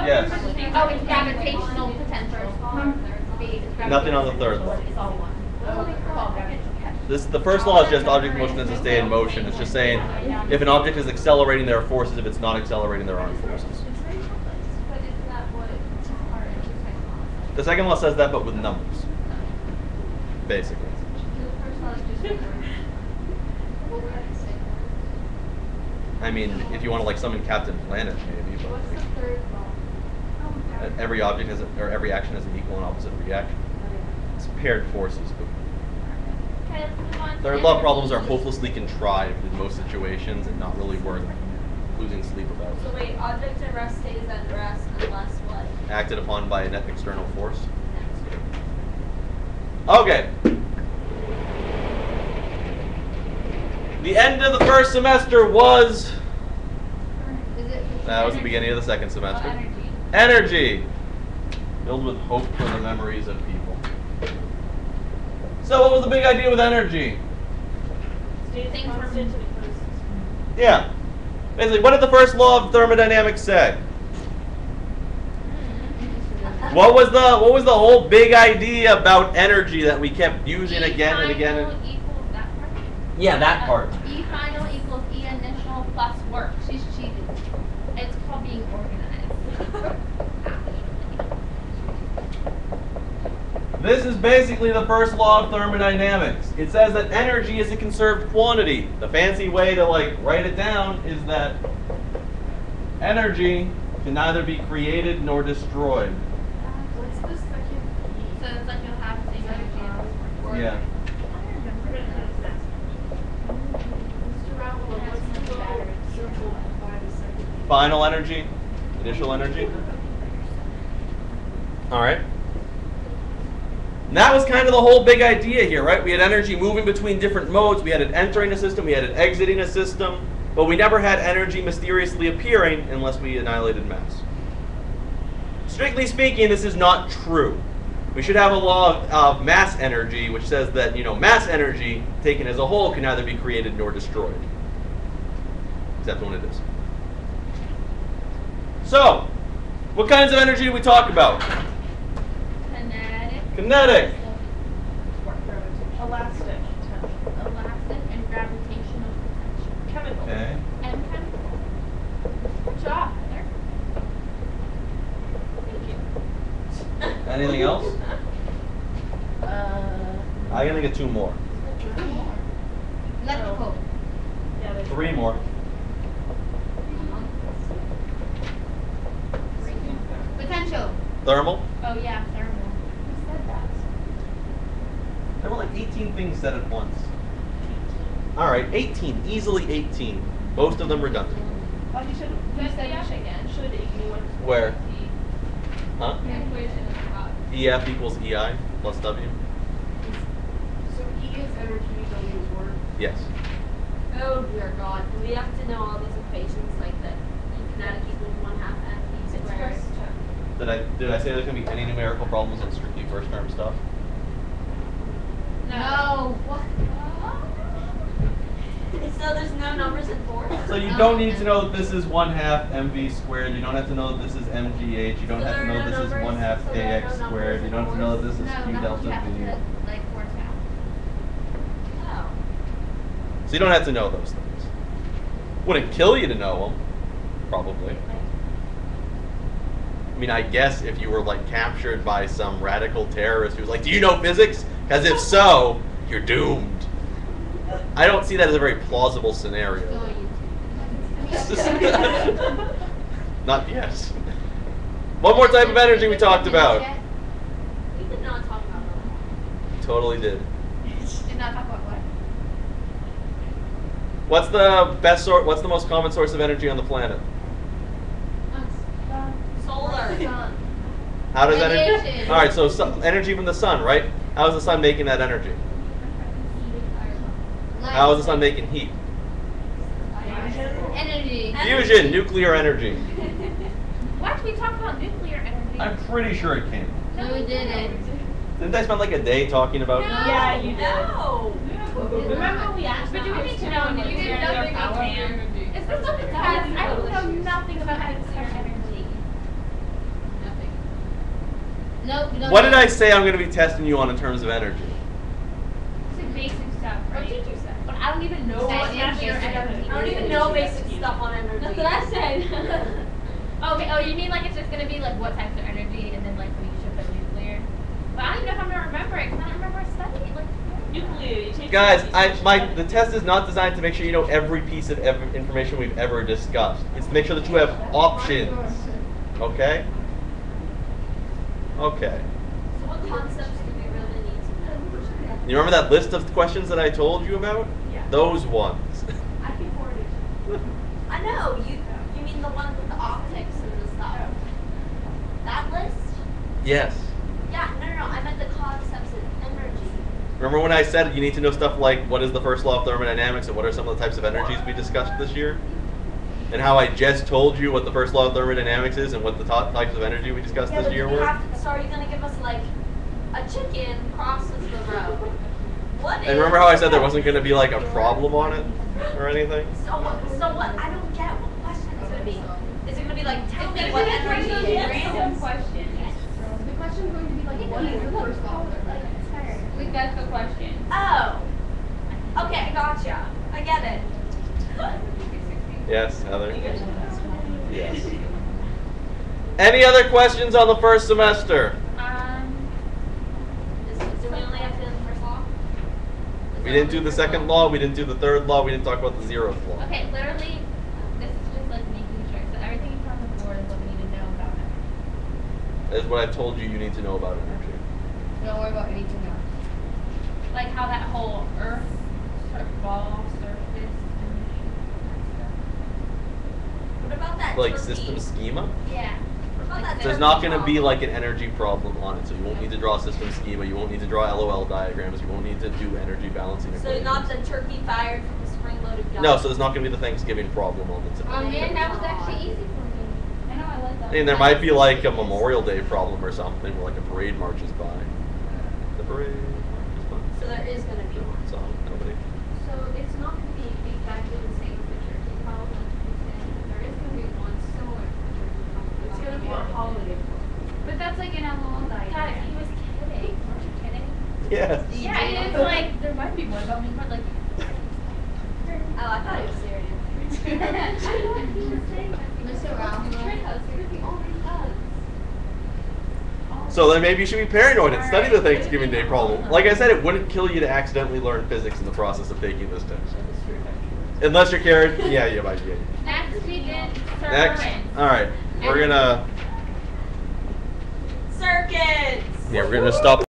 Yes. Oh, it's gravitational potential. Nothing on the third law. It's all one. The first law is just object motion as a stay in motion. It's just saying if an object is accelerating, there are forces. If it's not accelerating, there aren't forces. The second law says that, but with numbers, basically. I mean, if you want to like summon Captain Planet, maybe. But What's the third law? every object has or every action has an equal and opposite reaction. It's paired forces. But third law problems are hopelessly contrived in most situations and not really worth losing sleep about. So wait, object at rest stays at rest unless what? Acted upon by a net external force. Okay. The end of the first semester was. That was the beginning of the second semester. Energy. Filled with hope for the memories of people. So what was the big idea with energy? Yeah. Basically, what did the first law of thermodynamics say? What was the whole big idea about energy that we kept using again and again? Equals that part? Yeah, that part. E final equals E initial plus work. She's cheated. It's called being organized. This is basically the first law of thermodynamics. It says that energy is a conserved quantity. The fancy way to like write it down is that energy can neither be created nor destroyed. What's the second? So it's like you'll have the same energy as work. Yeah. Mr. Rauhala, what's the goal circled by the second? Final energy, initial energy. All right. And that was kind of the whole big idea here, right? We had energy moving between different modes. We had it entering a system. We had it exiting a system. But we never had energy mysteriously appearing unless we annihilated mass. Strictly speaking, this is not true. We should have a law of mass energy, which says that, mass energy taken as a whole can neither be created nor destroyed. Except when it is. So, what kinds of energy do we talk about? Kinetic. Elastic. Elastic and gravitational potential. Chemical. Okay. And chemical. Good job, Heather. Thank you. Anything else? I'm gonna get two more. Electrical. Yeah, there's Three more. Potential. Thermal. Oh yeah, thermal. Who said that? There were like 18 things said at once. All right, 18. Easily 18. Most of them redundant. Oh, you should should ignore. Where? Huh? Equation is about. EF equals EI plus W. So E is energy, W is work. Yes. Oh dear God, do we have to know all these equations like that? E kinetic equals 1/2 mv squared. Did I say there's gonna be any numerical problems on strictly first term stuff? No. What? So there's no numbers in force? So you don't need to know that this is 1/2 mv squared. You don't have to know that this is mgh. You don't have to know that this is 1/2 kx squared. You don't have to know that this is No, q not you delta have v. to like force out. Oh. So you don't have to know those things. Wouldn't kill you to know them, probably. I mean, I guess if you were like captured by some radical terrorist who's like, "Do you know physics?" Because if so, you're doomed. I don't see that as a very plausible scenario. Go Not yet. One more type of energy we talked about. We did not talk about that. Totally did. Did not talk about what? What's the best sort? What's the most common source of energy on the planet? Solar. How does energy? Radiation. All right, so energy from the sun, right? How is the sun making that energy? How is the sun making heat? Energy. Fusion, nuclear energy. What? We talked about nuclear energy. I'm pretty sure it came. No, we didn't. Didn't I spend like a day talking about it? Yeah, you know. Remember we asked But do we need to know? You didn't know. Is this something? I don't know nothing about nuclear energy. Nope. No, What did I say I'm going to be testing you on in terms of energy? It's like basic stuff, What right? did you say? But I don't even know That what is energy basic is. energy. I don't even know basic stuff on energy. That's what I said. Oh, you mean like it's just gonna be like what types of energy and then like when you shift the nuclear? But I don't even know if I'm gonna remember it because I don't remember I studied it. Like, Nuclear. You change Guys, the test is not designed to make sure you know every piece of information we've ever discussed. It's to make sure that you have options. Okay? Okay. So what concepts do we really need to know? You remember that list of questions that I told you about? Yeah. Those ones. I can forward it. I know, you mean the one with the optics and the stuff. That list? Yes. Yeah, no, I meant the concepts of energy. Remember when I said you need to know stuff like what is the first law of thermodynamics and what are some of the types of energies we discussed this year? And how I just told you what the first law of thermodynamics is and what the types of energy we discussed Yeah, this but year do we were? have to, so are you going to give us like a chicken crosses the road? What And remember how I said there wasn't going to be like a problem on it or anything? So what? I don't get what the question is going to be. Is it going to be like, tell me It's what gonna be energy is? random questions. The question's going to be like, what is the first law of thermodynamics? We've got the question. Oh. Okay, gotcha. I get it. Yes, Heather? Yes. Any other questions on the first semester? Do we only have to do the first law? We didn't do the second law, we didn't do the third law, we didn't talk about the zeroth law. Okay, literally, this is just like making sure. So everything you put on the board is what we need to know about it. That's what I told you need to know about energy. Don't worry about anything else. Like how that whole Earth ball surface. What about that Like turkey? system schema? Yeah. What about that There's turkey not going to be problem? like an energy problem on it, so you won't need to draw a system schema, you won't need to draw LOL diagrams, you won't need to do energy balancing So equations. not the turkey fired from the spring-loaded gun? No, so there's not going to be the Thanksgiving problem on the tip. Oh man, that was actually easy for me. I know I like that. And there might be like a Memorial Day problem or something, where like a parade marches by. The parade marches by. So there is going to be one. So nobody. So it's not going to be exactly the same as the turkey problem, like you said. There is going to be one similar to the turkey problem. It's going to be a holiday problem. But that's like an LOL diagram. He was kidding. Are you kidding? Yes. Yeah, it's like there might be one about me, but like. Oh, I thought he was serious. Mr. Rauhala. So then maybe you should be paranoid and study the Thanksgiving Day problem. Like I said, it wouldn't kill you to accidentally learn physics in the process of taking this test. Unless you're carried. Yeah, you might be. Next we did Next. servants. All right. We're gonna. Circuits! Yeah, we're gonna stop.